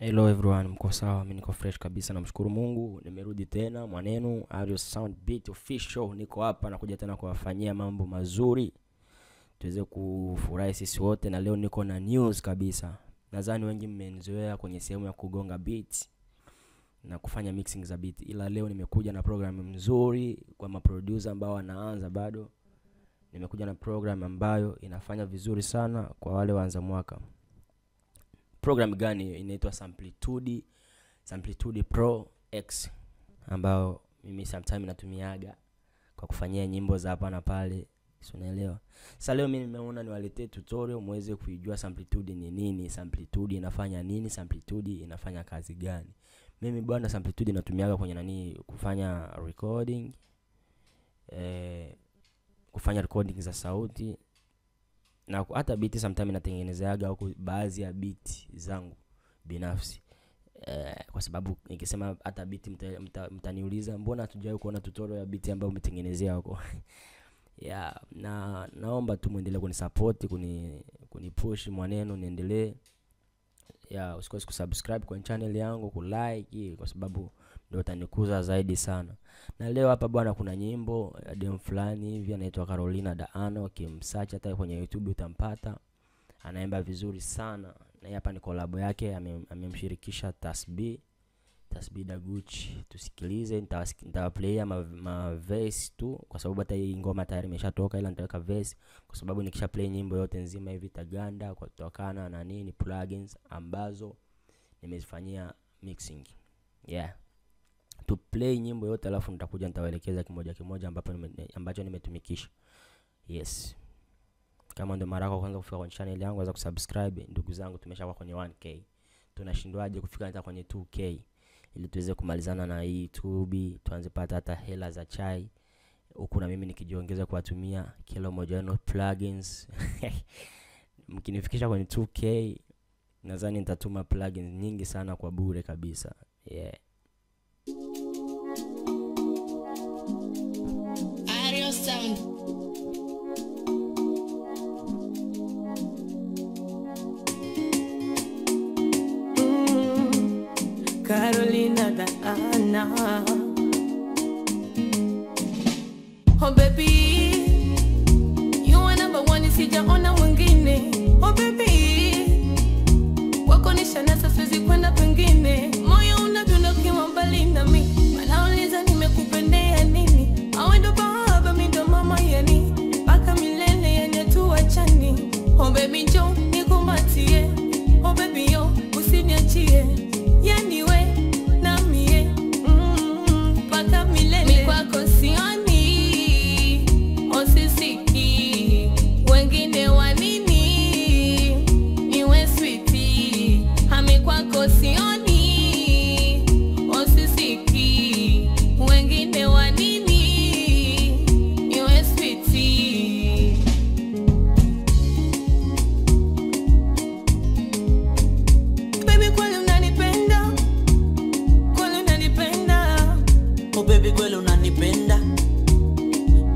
Hello everyone, mko sawa? Mimi niko fresh kabisa, namshukuru Mungu. Nimerudi tena mwanenu Ario Sound Beat Official. Niko hapa nakuja tena kuwafanyia mambo mazuri, tuweze kufurahi sisi wote. Na leo niko na news kabisa. Nadhani wengi mmenizoea kwenye sehemu ya kugonga beat na kufanya mixing za beat, ila leo nimekuja na program nzuri kwa maproducer ambao wanaanza bado. Nimekuja na program ambayo inafanya vizuri sana kwa wale waanza mwaka. Program gani? Inaitwa Samplitude Pro X, ambao mimi sometimes natumiaga kwa kufanyia nyimbo za hapa na pale, unaelewa. Sasa leo mimi nimeona niwaletee tutorial muweze kuijua Samplitude ni nini, Samplitude inafanya nini, Samplitude inafanya kazi gani. Mimi bwana, Samplitude natumiaga kwenye kufanya recording, kufanya recording za sauti, na hata beat sometimes natengenezeaga huko baadhi ya beat zangu binafsi. Kwa sababu nikisema hata beat mtaniuliza mbona hatujawahi kuona tutorial ya beat ambayo umetengenezea huko. Yeah, na naomba tu muendelee kunisupport, kunipush mwaneno niendelee. Yeah, usikose kusubscribe kwa channel yangu, kulike, kwa sababu ndio utanikuza zaidi sana. Na leo hapa bwana, kuna nyimbo ya dem fulani hivi anaitwa Carolina Daano. Kimsearch hata kwenye YouTube utampata, anaimba vizuri sana. Na hapa ni collab yake, amemshirikisha Tasbi Daguchi. Tusikilize, nitawaplay ma verse tu kwa sababu hata hii ngoma tayari imeshatoka, ila nitaweka verse kwa sababu nikisha play nyimbo yote nzima hivi taganda kutokana na nini plugins ambazo nimezifanyia mixing. Yeah, to play nyimbo yote alafu nitakuja nitawaelekeza kimoja kimoja ambacho nimetumikisha. Yes, kama ndio mara yako kwanza kufika kwenye channel yangu, waweza kusubscribe. Ndugu zangu, tumeshakuwa kwenye 1k, tunashindwaje kufika hata kwenye 2k ili tuweze kumalizana na hii YouTube, tuanze pata hata hela za chai huku, na mimi nikijiongeza kuwatumia kila mmoja wenu plugins. Mkinifikisha kwenye 2k nadhani nitatuma plugins nyingi sana kwa bure kabisa. Yeah. Ario Sound. Carolina Daano. Oh baby, you are number one, sijaona mwingine. Oh baby, wako nishanasa siwezi kwenda pengine. Moyo unadunda ukiwa mbali na mimi. Wanauliza nimekupendea nini? Awe ndo baba mimi ndo mama yani, mpaka milele yani tuachani. Oh baby njoo nikumbatie. Oh baby yo usiniachie. Yani we na mie mpaka milele. Mimi kwako sioni, osisiki wengine wanini, niwe sweetie. Hami kwako sioni, osisiki wengine wanini, niwe sweetie. Baby kweli unanipenda, kweli unanipenda. Oh baby kweli unanipenda,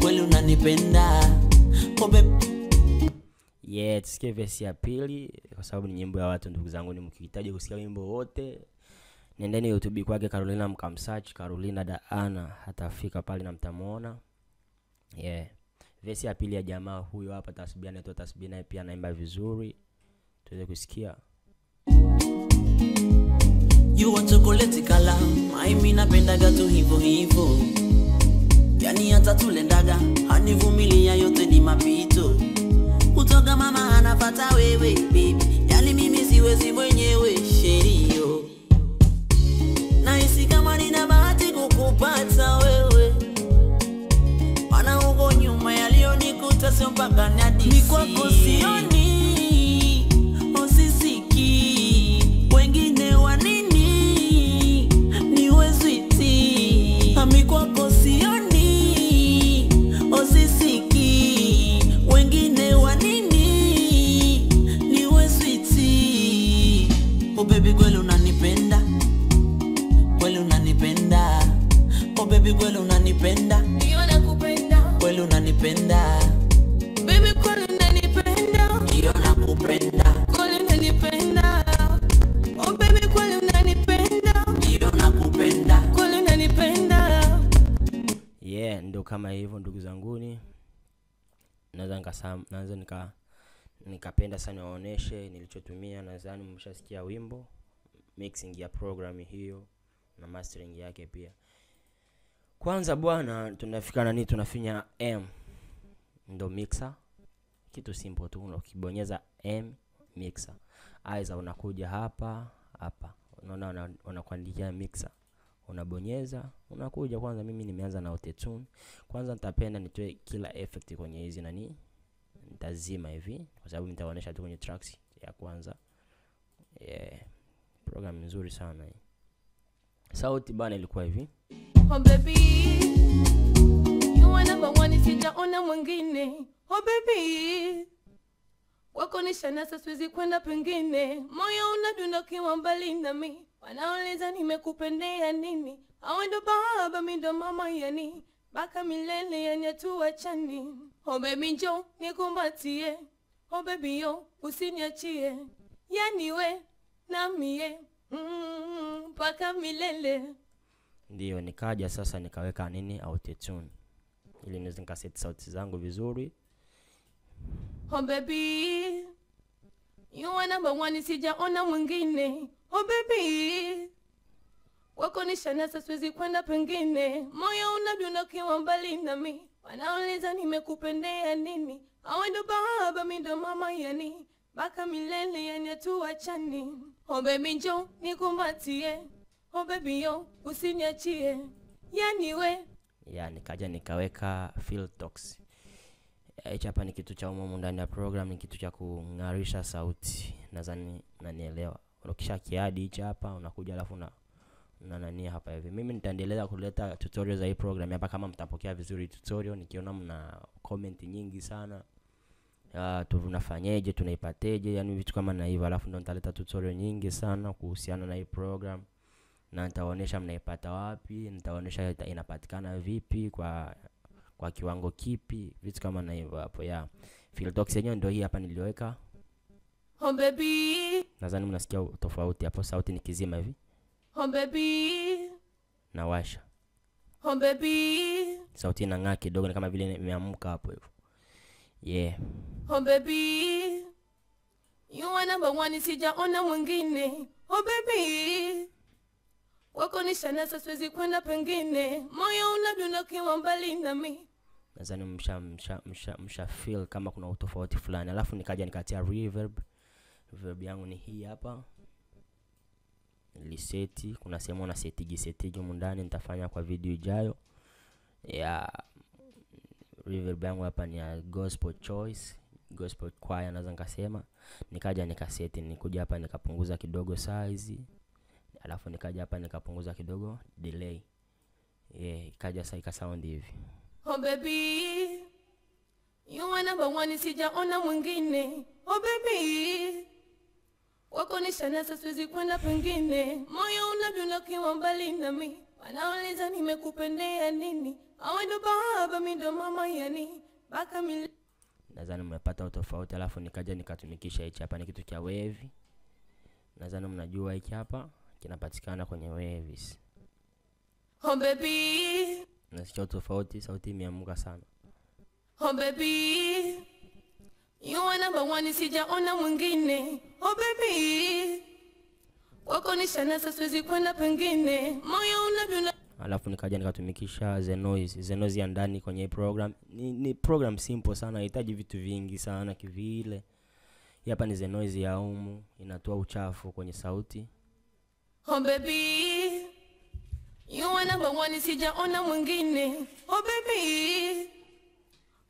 kweli unanipenda. Oh baby. Yeah, tusikie verse ya pili kwa sababu ni nyimbo ya watu. Ndugu zangu, ni mkihitaji kusikia wimbo wote, nendeni YouTube kwake Carolina, mkamsearch Carolina Daano, hatafika pale na mtamuona. Yeah, verse ya pili ya jamaa huyo hapa Tasbi, anaitwa Tasbi, naye pia anaimba vizuri, tuweze kusikia. You want chocolate color, mimi napendaga tu hivyo hivyo. Yani hata tulendaga, hanivumilia yote ni mapito. Kutoka mama anapata wewe baby, yani mimi siwezi mwenyewe sherio. Nahisi kama nina bahati kukupata wewe, maana huko nyuma yalionikuta sio mpaka nadisi. Ni kwako sioni, osisiki wengine wanini, niwe sweetie. Hami kwako sioni, osisiki wengine wanini, niwe sweetie. Oh baby kweli unanipenda, kweli unanipenda. Oh baby kweli unanipenda, Ndio nakupenda. kweli unanipenda. Baby kweli unanipenda, Ndio nakupenda. kweli unanipenda. Oh baby kweli kama hivyo ndugu zanguni. Naweza nikapenda sana waoneshe nilichotumia. Nadhani mmeshasikia wimbo, mixing ya program hiyo na mastering yake pia. Kwanza bwana, tunafinya M ndo mixer. Kitu simple tu, ukibonyeza M mixer. Aiza unakuja hapa. Unaona unakuandikia mixer. Unabonyeza, unakuja kwanza. Mimi nimeanza na auto-tune. Kwanza nitapenda nitoe kila effect kwenye hizi nitazima hivi kwa sababu nitaonyesha tu kwenye tracks ya kwanza. Program nzuri sana hii. Sauti bana ilikuwa hivi. Oh baby, you are number one, sijaona mwingine. Oh baby, wako nishanasa siwezi kwenda pengine. Moyo unadunda ukiwa mbali nami. Wanauliza nimekupendea nini? Awe ndo baba mimi ndo mama yani. Baka milele yani hatuachani. Oh baby njoo nikumbatie. Oh baby yo usiniachie. Yani we na mie mpaka milele. Ndio nikaja sasa nikaweka auto-tune ili niweze nikaset sauti zangu vizuri. Oh baby, you are number one, sijaona mwingine. Oh baby, wako nishanasa siwezi kwenda pengine. Moyo unadunda ukiwa mbali nami. Wanauliza nimekupendea nini? Awe ndo baba mimi ndo mama yani. Baka milele yani hatuachani. Oh baby njoo nikumbatie. Oh baby yo usiniachie. Yani we. Nikaja nikaweka filters. Hichi hapa ni kitu cha umuhimu ndani ya program, ni kitu cha kungarisha sauti. Nadhani unanielewa. Ukisha kiadi hichi hapa unakuja alafu na hapa hivi. Mimi nitaendelea kuleta tutorial za hii program hapa kama mtapokea vizuri tutorial. Nikiona mna comment nyingi sana. Tunafanyaje, tunaipateje, yani vitu kama na hivyo. Alafu ndo nitaleta tutorial nyingi sana kuhusiana na hii program. Na nitaonyesha mnaipata wapi, nitaonyesha inapatikana vipi, kwa kiwango kipi, vitu kama na hivyo hapo ya. Filters yenyewe ndio hii hapa niliweka. Oh baby, nadhani mnasikia tofauti hapo, sauti nikizima hivi. Oh baby, nawasha. Oh baby, sauti inang'aa kidogo kama vile imeamka hapo hivyo. Oh baby, you are number one, sijaona mwingine. Oh baby, wako nishanasa siwezi kwenda pengine. Moyo unadunda ukiwa mbali nami. Nadhani msha feel kama kuna utofauti fulani. Alafu nikaja nikatia reverb. Reverb yangu ni hii hapa. Niliseti, kuna sehemu na setigi ndani, nitafanya kwa video ijayo. Reverb yangu hapa ni ya gospel choice, gospel choir naweza nikasema. Nikaja nikaseti, nikuja hapa nikapunguza kidogo size. Alafu nikaja hapa nikapunguza kidogo delay. Ikaja sasa ikasound hivi. Oh baby, you are number one, sijaona mwingine. Oh baby, wako nishanasa siwezi kwenda pengine. Moyo unadunda ukiwa mbali nami. Wanauliza nimekupendea nini? Awe ndo baba mimi ndo mama yani. Baka milele. Nadhani mmepata utofauti. Alafu nikaja nikatumikisha hichi hapa, ni kitu cha wave. Nadhani mnajua hiki hapa kinapatikana kwenye waves. Oh baby, nasikia tofauti, sauti imeamuka sana. Oh baby, you are number one, sijaona mwingine. Oh baby, wako nishanasa siwezi kwenda pengine. Moyo unadunda. Alafu nikaja nikatumikisha the noise ya ndani kwenye program. Ni program simple sana, haihitaji vitu vingi sana kivile. Hapa ni the noise ya humu, inatoa uchafu kwenye sauti. Oh baby, you are number one, sijaona mwingine. Oh baby,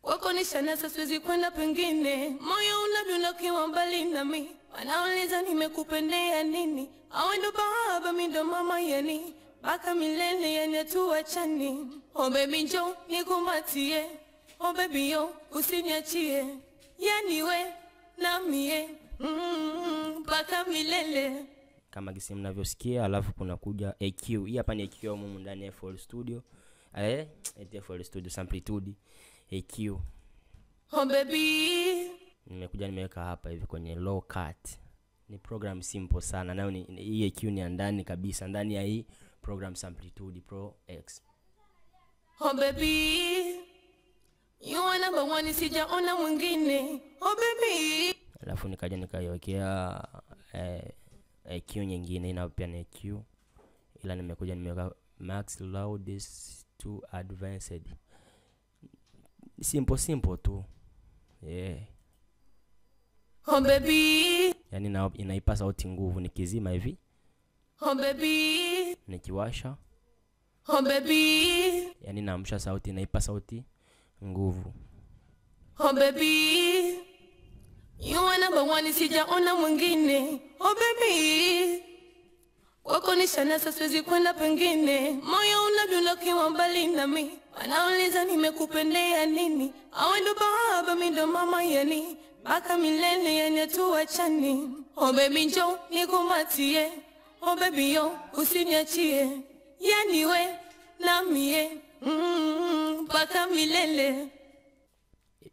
wako nishanasa siwezi kwenda pengine. Moyo unadunda ukiwa mbali nami. Wanauliza nimekupendea nini? Awe ndo baba mimi ndo mama yani. Baka milele yani hatuachani. Oh baby njoo nikumbatie. Oh baby yo usiniachie. Yani we na mie baka milele. Kama gisi mnavyosikia. Alafu kuna kuja EQ. Hii hapa ni EQ humu ndani ya FL Studio. FL Studio Samplitude EQ. Oh baby, nimekuja nimeweka hapa hivi kwenye low cut. Ni program simple sana. Nayo hii EQ ni ndani kabisa, ndani ya hii program Samplitude Pro X. Oh baby, you are number one, sijaona mwingine. Oh baby. Alafu nikaja nikaiwekea EQ nyingine ina pia ni EQ, ila nimekuja nimeweka max loudest to advanced. Simple tu. Oh baby, yani inaipa sauti nguvu nikizima hivi. Oh baby, Nikiwasha. Oh baby, yani naamsha sauti, inaipa sauti nguvu. Oh baby, you are number one, sijaona mwingine. Oh baby, wako nishanasa siwezi kwenda pengine. Moyo unadunda ukiwa mbali nami, wanauliza nimekupendea nini. Awe ndo baba mimi ndo mama yani, mpaka milele yani tuachane. Oh baby njoo nikumatie, oh baby yo usiniachie, yani we na mie mpaka milele.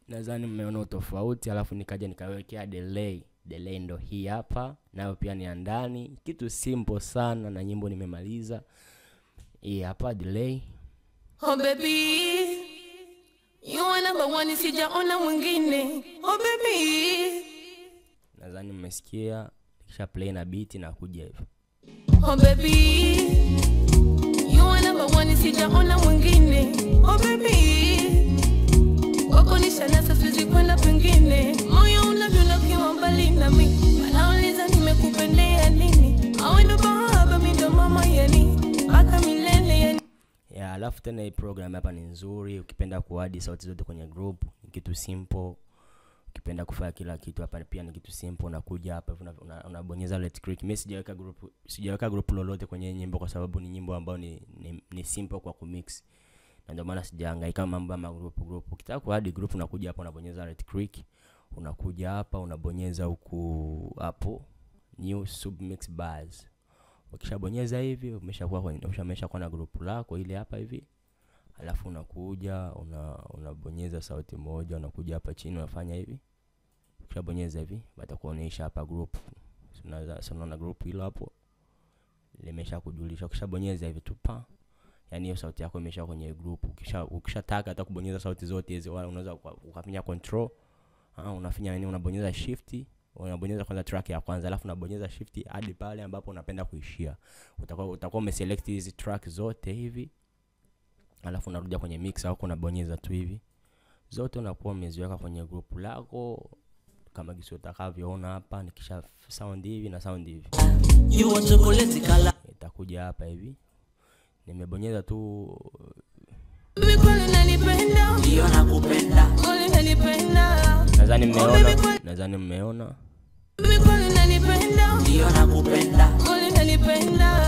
Nadhani mmeona tofauti. Alafu nikaja nikawekea delay. Delay ndo hii hapa, nayo pia ni ndani. Kitu simple sana na nyimbo nimemaliza. Hii hapa delay. Oh baby, you are number one, sijaona mwingine. Oh baby, nadhani mmesikia. Kisha play na beat na kuja hivi. Oh baby, you are number one, sijaona mwingine. Oh baby, wako nishanasa siwezi kwenda pengine. Moyo unadunda ukiwa mbali nami, wanauliza nimekupendea nini. Awe ndo baba mimi ndo mama yani, mpaka milele yani. Alafu tena hii program hapa ni nzuri. Ukipenda kuadi sauti zote kwenye group ni kitu simple. Ukipenda kufanya kila kitu hapa pia ni kitu simple. Unakuja hapa unabonyeza let click. Mimi sijaweka group lolote kwenye nyimbo kwa sababu ni nyimbo ambayo ni simple kwa kumix. Na ndio maana sijahangaika mambo ya group. Ukitaka kuadi group unakuja hapa unabonyeza let click. Unakuja hapa unabonyeza huku hapo new submix bars. Ukishabonyeza hivi umeshakuwa na group lako ile hapa hivi. Alafu unakuja unabonyeza sauti moja, unakuja hapa chini unafanya hivi. Ukishabonyeza hivi batakuonyesha hapa group. Unaona group hilo hapo limeshakujulisha. Ukishabonyeza hivi tupa, yani hiyo sauti yako imesha kwenye group. Ukishataka hata kubonyeza sauti zote hizo unaweza ukafinya control. Unafinya nini, unabonyeza shift. Unabonyeza kwanza track ya kwanza, alafu unabonyeza shift hadi pale ambapo unapenda kuishia. Utakuwa umeselect hizi track zote hivi. Alafu unarudia kwenye mix au unabonyeza tu hivi. Zote unakuwa umeziweka kwenye group lako kama gisi utakavyoona hapa. Nikisha sound hivi na sound hivi, You want chocolate color, itakuja hapa hivi. Nimebonyeza tu. Baby kweli unanipenda, ndio nakupenda. kweli unanipenda. Nadhani mmeona. Baby kweli unanipenda, Ndio nakupenda. kweli unanipenda.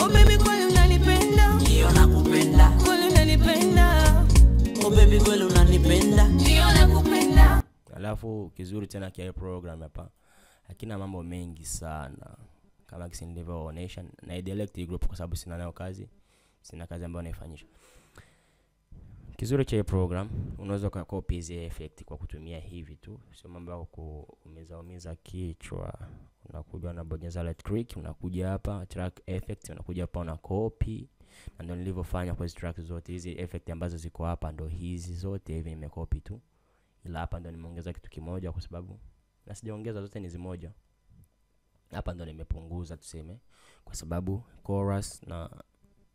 Oh baby kweli unanipenda, Ndio nakupenda. kweli unanipenda. Oh baby kweli unanipenda. Ndio nakupenda. Alafu kizuri tena kia program hapa hakina mambo mengi sana kama kisi nilivyoonyesha. Na delete group kwa sababu sina nayo kazi. Sina kazi ambayo naifanyisha. Kizuri cha program unaweza copy hizi effect kwa kutumia hivi tu. Sio mambo ya kuumiza kichwa. Unakuja unabonyeza right click, unakuja hapa track effect, unakuja hapa una copy. Na ndio nilivyofanya kwa hizo track zote. Hizi effect ambazo ziko hapa ndo hizi zote hivi nimecopy tu. Ila hapa ndo nimeongeza kitu kimoja kwa sababu na sijaongeza zote ni zimoja. Hapa ndo nimepunguza tuseme kwa sababu chorus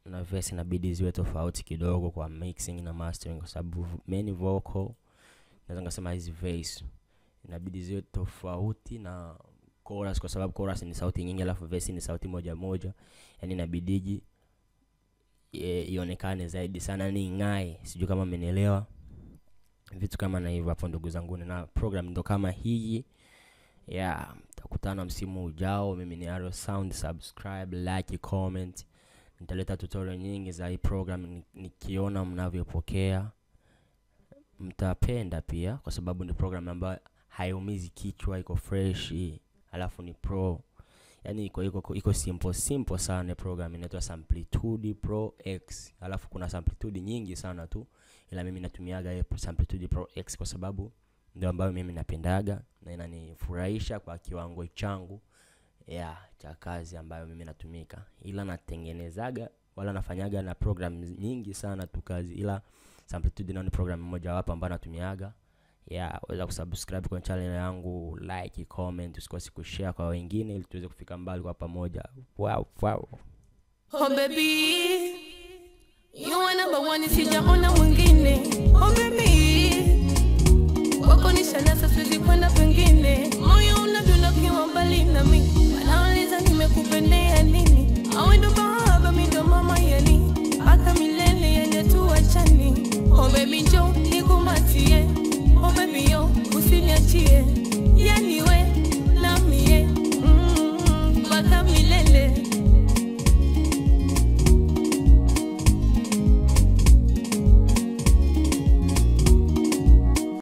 na verse inabidi ziwe tofauti kidogo kwa mixing na mastering, kwa sababu main vocal naweza ngasema hizi verse inabidi ziwe tofauti na chorus kwa sababu chorus ni sauti nyingi alafu verse ni sauti moja moja. Yani inabidi ionekane zaidi sana ni ngai. Sijui kama mmenielewa vitu kama na hivyo hapo ndugu zangu. Na program ndo kama hii. Tutakutana msimu ujao. Mimi ni Arrow Sound. Subscribe, like, comment. Nitaleta tutorial nyingi za hii program nikiona mnavyopokea. Mtapenda pia kwa sababu ni program ambayo haiumizi kichwa, iko fresh, alafu ni pro. Yani iko simple sana program. Inaitwa Samplitude Pro X. Alafu kuna Samplitude nyingi sana tu, ila mimi natumiaga Samplitude Pro X kwa sababu ndio ambayo mimi napendaga na inanifurahisha kwa kiwango changu cha kazi ambayo mimi natumika. Ila natengenezaga wala nafanyaga na program nyingi sana tu kazi, ila Samplitude ni program moja wapo ambayo natumiaga. Weza kusubscribe kwa channel yangu, like, comment, usikose kushare kwa wengine ili tuweze kufika mbali kwa pamoja. Wow. Oh baby, you are number one, sijaona mwingine. Oh baby, wako nishanasa siwezi kwenda pengine.